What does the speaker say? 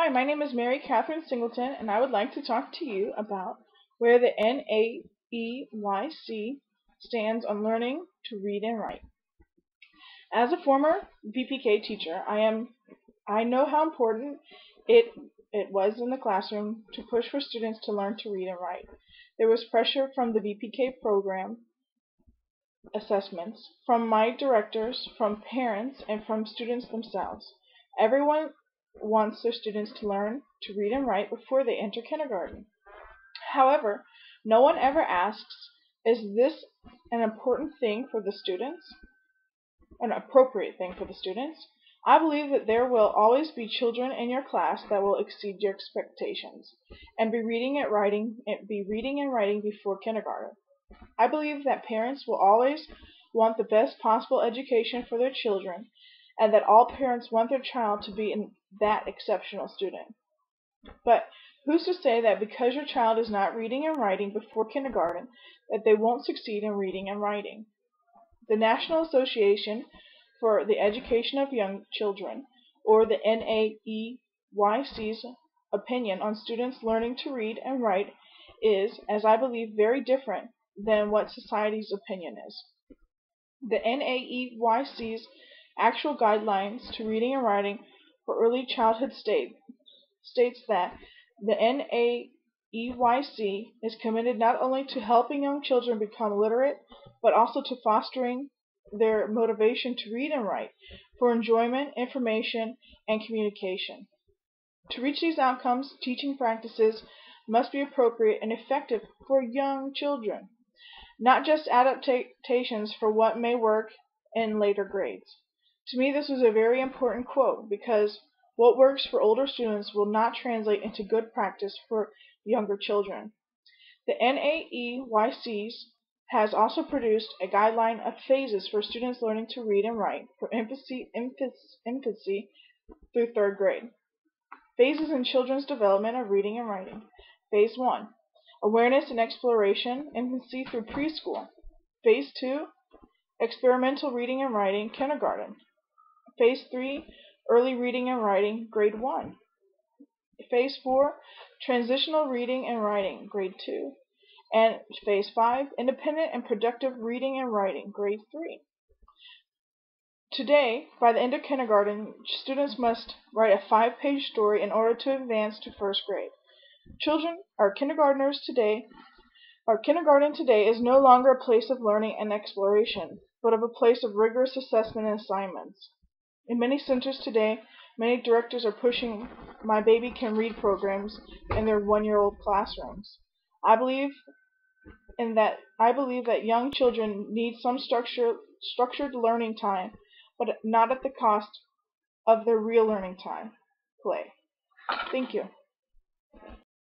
Hi, my name is Mary Catherine Singleton, and I would like to talk to you about where the NAEYC stands on learning to read and write. As a former VPK teacher, I know how important it was in the classroom to push for students to learn to read and write. There was pressure from the VPK program assessments, from my directors, from parents, and from students themselves. Everyone wants their students to learn to read and write before they enter kindergarten. However, no one ever asks, is this an important thing for the students? An appropriate thing for the students? I believe that there will always be children in your class that will exceed your expectations and be reading and writing before kindergarten. I believe that parents will always want the best possible education for their children, and that all parents want their child to be that exceptional student. But who's to say that because your child is not reading and writing before kindergarten, that they won't succeed in reading and writing? The National Association for the Education of Young Children, or the NAEYC's opinion on students learning to read and write is, as I believe, very different than what society's opinion is. The NAEYC's actual guidelines to reading and writing for early childhood states that the NAEYC is committed not only to helping young children become literate, but also to fostering their motivation to read and write for enjoyment, information, and communication. To reach these outcomes, teaching practices must be appropriate and effective for young children, not just adaptations for what may work in later grades. To me, this was a very important quote because what works for older students will not translate into good practice for younger children. The NAEYC has also produced a guideline of phases for students learning to read and write from infancy through third grade. Phases in children's development of reading and writing. Phase 1. Awareness and exploration, infancy through preschool. Phase 2. Experimental reading and writing, kindergarten. Phase 3. Early reading and writing, grade 1. Phase 4. Transitional reading and writing, grade 2. And Phase 5. Independent and productive reading and writing, grade 3. Today, by the end of kindergarten, students must write a 5-page story in order to advance to first grade. Kindergarten today is no longer a place of learning and exploration, but of a place of rigorous assessment and assignments. In many centers today, many directors are pushing My Baby Can Read programs in their 1-year-old classrooms. I believe that young children need some structured learning time, but not at the cost of their real learning time, play. Thank you.